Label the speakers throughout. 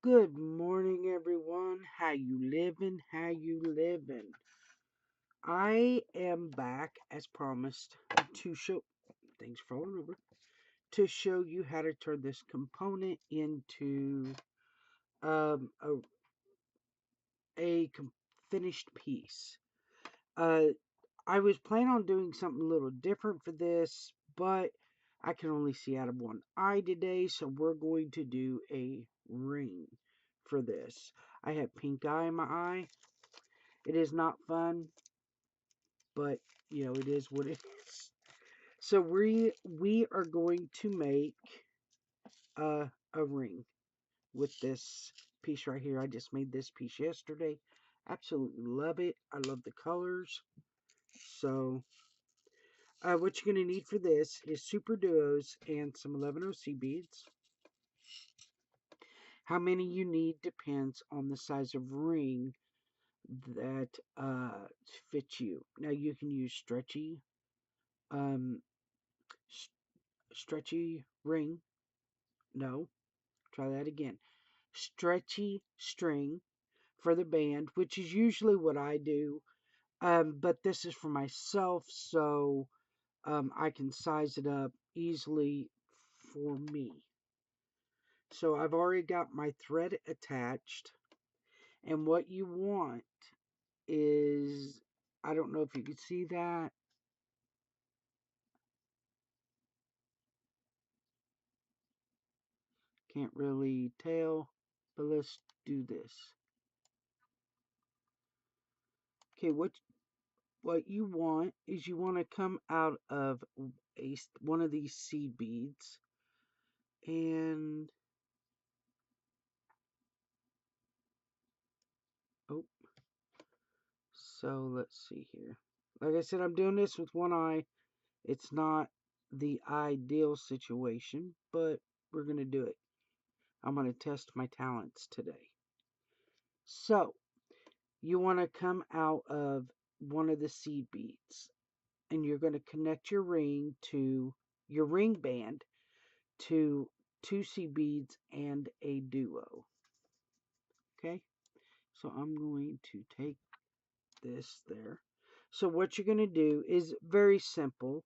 Speaker 1: Good morning, everyone. How you living? How you living? I am back as promised to show. Thanks for falling over. To show you how to turn this component into um, a, a finished piece. Uh, I was planning on doing something a little different for this, but I can only see out of one eye today, so we're going to do a ring for this. I have pink eye in my eye. It is not fun, but it is what it is. So we are going to make a ring with this piece right here. I just made this piece yesterday. Absolutely love it. I love the colors. So what you're going to need for this is Super Duos and some 11OC beads. How many you need depends on the size of ring that fits you. Now you can use um, stretchy ring. No, try that again. Stretchy string for the band, which is usually what I do. But this is for myself, so I can size it up easily for me. So I've already got my thread attached, and what you want is, I don't know if you can see that. Can't really tell, but let's do this. Okay, what you want is you want to come out of one of these seed beads, and oh, so let's see here. Like I said, I'm doing this with one eye. It's not the ideal situation, but we're going to do it. I'm going to test my talents today. So you want to come out of one of the seed beads, and you're going to connect your ring band to two seed beads and a duo. Okay, so I'm going to take this there. So what you're going to do is very simple.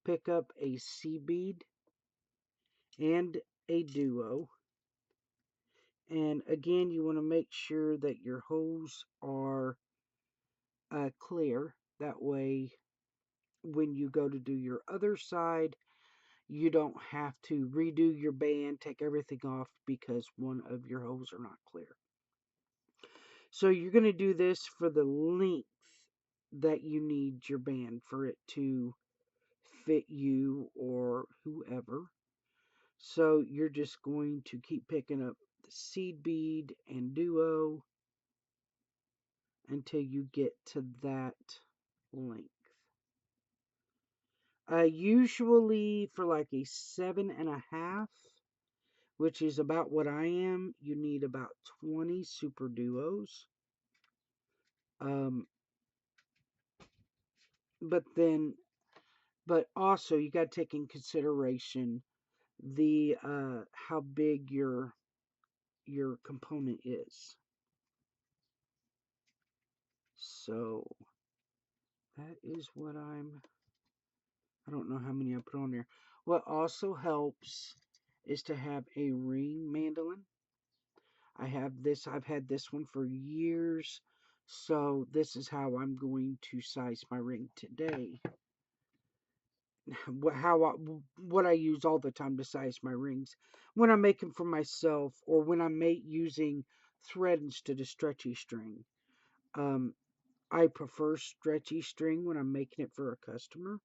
Speaker 1: Pick up a seed bead and a duo. And again, you want to make sure that your holes are clear. That way, when you go to do your other side, you don't have to redo your band, take everything off because one of your holes are not clear. So you're going to do this for the length that you need your band for it to fit you or whoever. So you're just going to keep picking up the seed bead and duo until you get to that length. Usually for like a 7.5, which is about what I am, you need about 20 super duos. Um, but then, but also you got to take in consideration the how big your component is. So that is what I don't know how many I put on there. What also helps is to have a ring mandolin. I've had this one for years. So this is how I'm going to size my ring today. What I use all the time to size my rings when I'm making for myself or when I'm using thread instead of stretchy string. Um, I prefer stretchy string when I'm making it for a customer.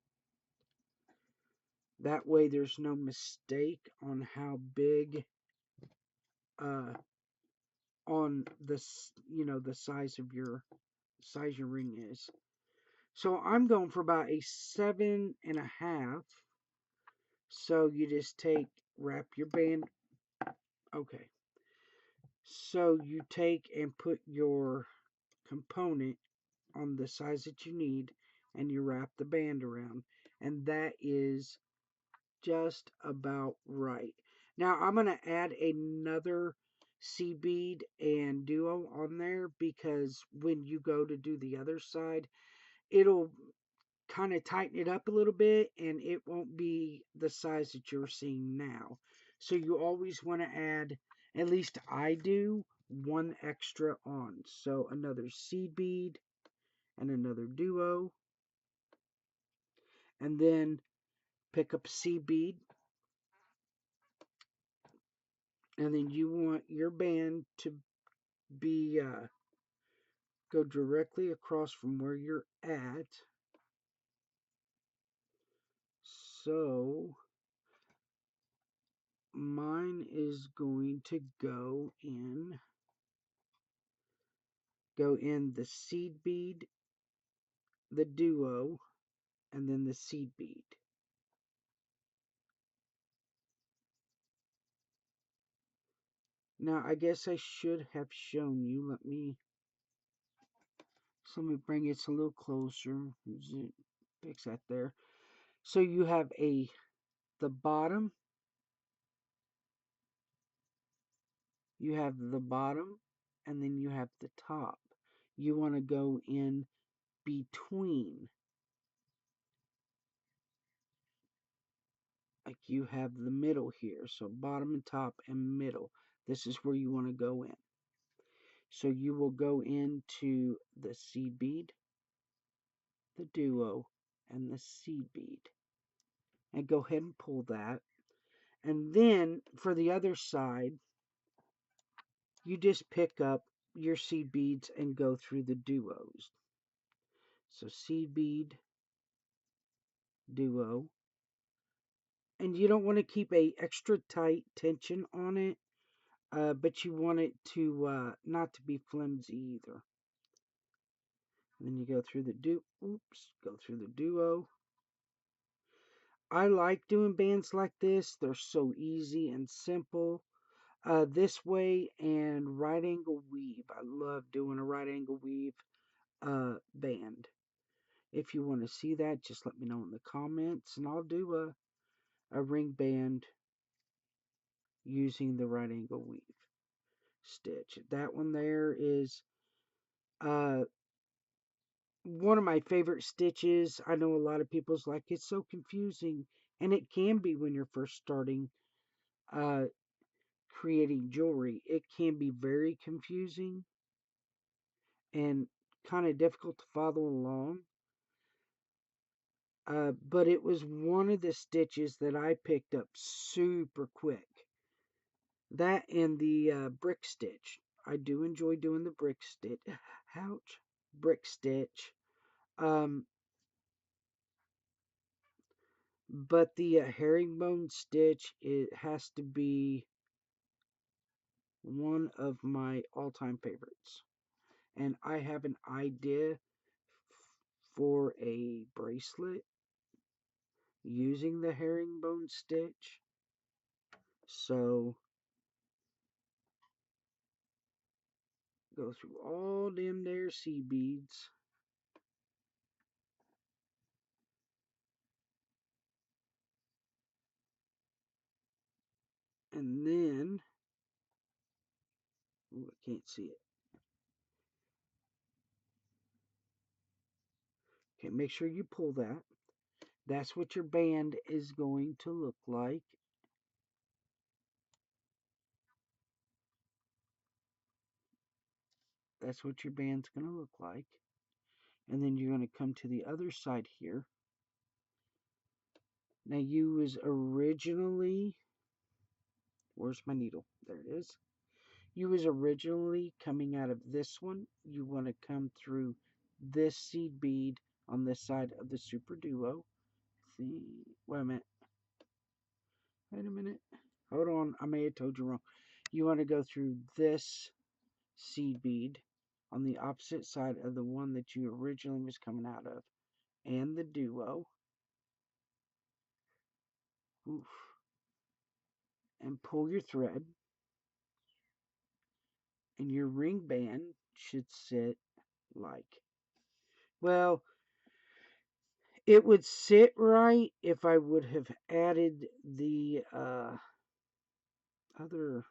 Speaker 1: That way, there's no mistake on how big uh, on this the size your ring is. So I'm going for about a 7.5. So you just wrap your band. Okay. So you take and put your component on the size that you need and you wrap the band around. And that is just about right. Now I'm going to add another seed bead and duo on there, because when you go to do the other side, it'll kind of tighten it up a little bit and it won't be the size that you're seeing now. So you always want to add, at least I do, one extra on. So another seed bead and another duo, and then pick up seed bead, and then you want your band to be go directly across from where you're at. So mine is going to go in the seed bead, the duo, and then the seed bead. Now I guess I should have shown you. Let me bring it a little closer. Fix that there. So you have the bottom, you have the bottom, and then you have the top. You want to go in between. Like you have the middle here. So bottom and top and middle. This is where you want to go in. So you will go into the seed bead, the duo, and the seed bead. And go ahead and pull that. And then for the other side, you just pick up your seed beads and go through the duos. So seed bead, duo. And you don't want to keep a extra tight tension on it, but you want it to not to be flimsy either. And then you go through the go through the duo. I like doing bands like this. They're so easy and simple. This way and right angle weave. I love doing a right angle weave band. If you want to see that, just let me know in the comments, and I'll do a ring band using the right angle weave stitch. That one there is uh, one of my favorite stitches. I know a lot of people's like it's so confusing, and it can be when you're first starting uh, creating jewelry. It can be very confusing and kind of difficult to follow along. But it was one of the stitches that I picked up super quick. That and the brick stitch. I do enjoy doing the brick stitch. Ouch. Brick stitch. Um, but the herringbone stitch, it has to be one of my all-time favorites. And I have an idea for a bracelet using the herringbone stitch. So go through all them there seed beads. And then, ooh, I can't see it. Okay, make sure you pull that. That's what your band is going to look like. That's what your band's going to look like. And then you're going to come to the other side here. Now you was originally, where's my needle? There it is. You was originally coming out of this one. You want to come through this seed bead on this side of the Super Duo. See, wait a minute. Wait a minute. Hold on, I may have told you wrong. You want to go through this seed bead on the opposite side of the one that you originally was coming out of, and the duo. Oof. And pull your thread, and your ring band should sit like, well, it would sit right if I would have added the other,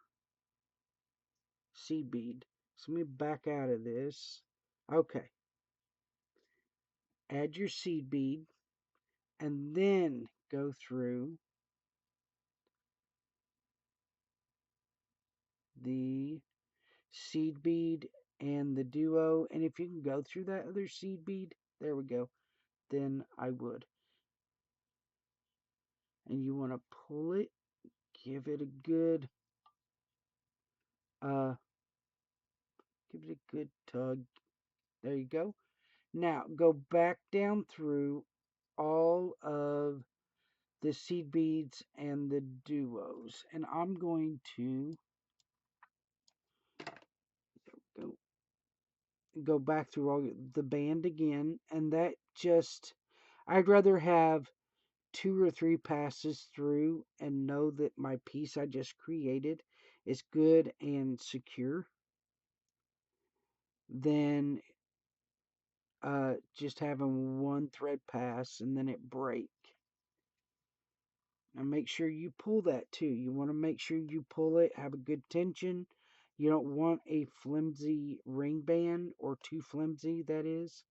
Speaker 1: seed bead. So let me back out of this. Okay. Add your seed bead and then go through the seed bead and the duo. And if you can go through that other seed bead, there we go, then I would. And you want to pull it, give it a good uh give it a good tug. There you go. Now go back down through all of the seed beads and the duos. And I'm going to go go back through all the band again, and that just I'd rather have 2 or 3 passes through and know that my piece I just created is good and secure than just having one thread pass and then it break. And make sure you pull that too. You want to make sure you pull it, have a good tension. You don't want a flimsy ring band, or too flimsy, that is.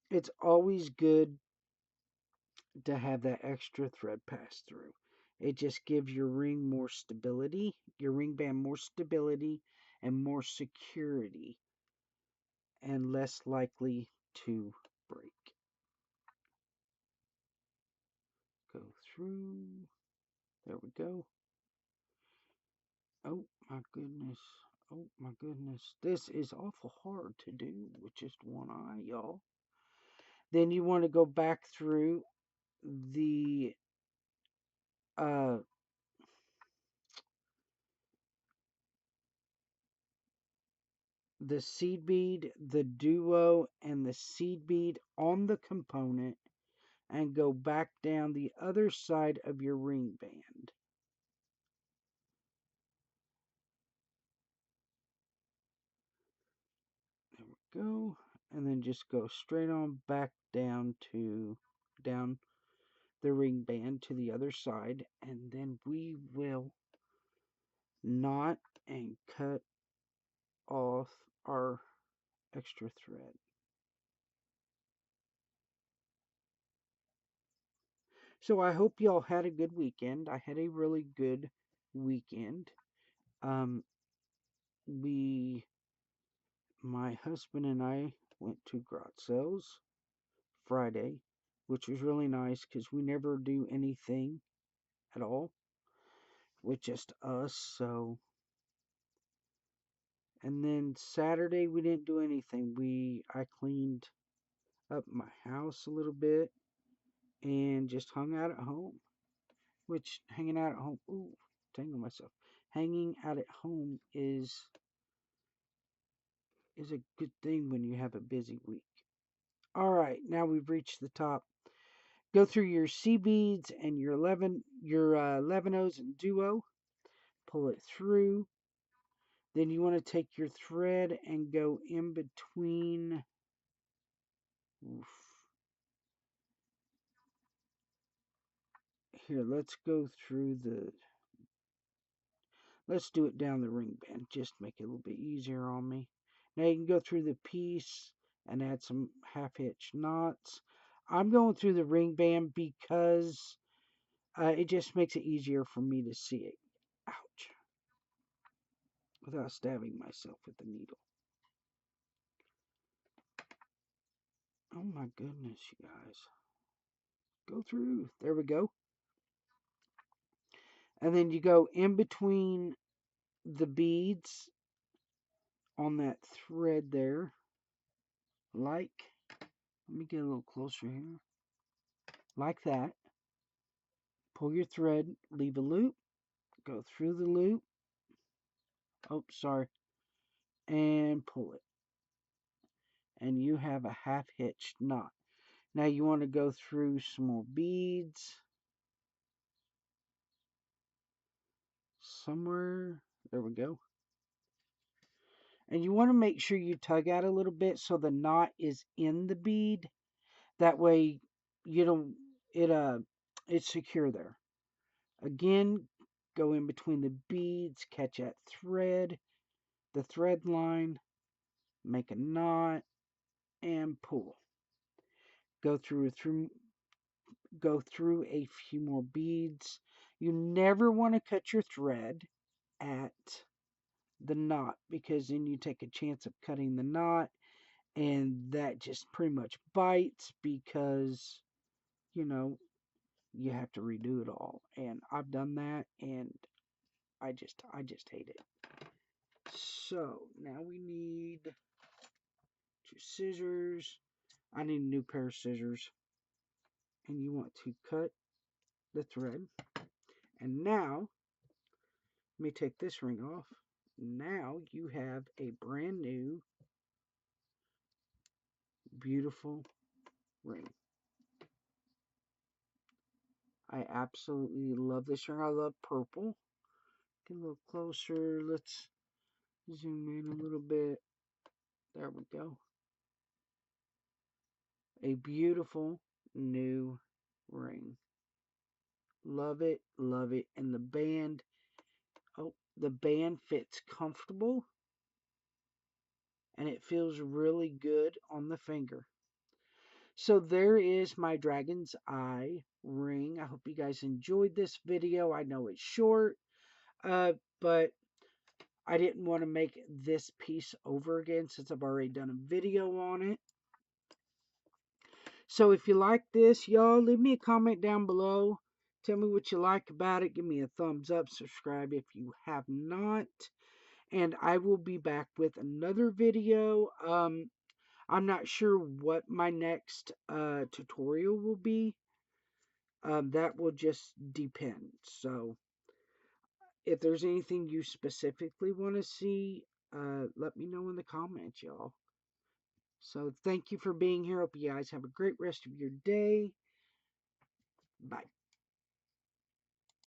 Speaker 1: It's always good to have that extra thread pass through. It just gives your ring more stability, your ring band more stability and more security, and less likely to break. Go through. There we go. Oh my goodness. Oh my goodness. This is awful hard to do with just one eye, y'all. Then you want to go back through the uh the seed bead, the duo, and the seed bead on the component, and go back down the other side of your ring band. There we go. And then just go straight on back down the ring band to the other side, and then we will knot and cut off our extra thread. So I hope y'all had a good weekend. I had a really good weekend. Um, we, my husband and I went to Grotzel's Friday, which was really nice because we never do anything at all with just us. So, and then Saturday we didn't do anything. I cleaned up my house a little bit and just hung out at home. Which hanging out at home, ooh, tangle myself. Hanging out at home is a good thing when you have a busy week. All right, now we've reached the top. Go through your C beads and your 11 and duo. Pull it through. Then you want to take your thread and go in between. Oof. Here, let's go through the. Let's do it down the ring band. Just make it a little bit easier on me. Now you can go through the piece and add some half hitch knots. I'm going through the ring band because it just makes it easier for me to see it. Ouch. Without stabbing myself with the needle. Oh my goodness, you guys. Go through. There we go. And then you go in between the beads on that thread there. Let me get a little closer here. Like that. Pull your thread, leave a loop, go through the loop. Oh, sorry. And pull it. And you have a half hitched knot. Now you want to go through some more beads. Somewhere. There we go. And you want to make sure you tug out a little bit so the knot is in the bead. That way you don't it's secure there. Again, go in between the beads, catch that thread, the thread line, make a knot, and pull. Go through a few more beads. You never want to cut your thread at the knot, because then you take a chance of cutting the knot, and that just pretty much bites, because you know you have to redo it all. And I've done that, and I just hate it. So now we need 2 scissors. I need a new pair of scissors. And you want to cut the thread. And now, let me take this ring off. Now you have a brand new, beautiful ring. I absolutely love this ring. I love purple. Get a little closer. Let's zoom in a little bit. There we go. A beautiful new ring. Love it, love it. And the band fits comfortable, and it feels really good on the finger. So there is my Dragon's Eye ring. I hope you guys enjoyed this video. I know it's short, but I didn't want to make this piece over again since I've already done a video on it. So if you like this, y'all, leave me a comment down below. Tell me what you like about it. Give me a thumbs up. Subscribe if you have not. And I will be back with another video. I'm not sure what my next tutorial will be. That will just depend. So if there's anything you specifically want to see, let me know in the comments, y'all. So thank you for being here. Hope you guys have a great rest of your day. Bye.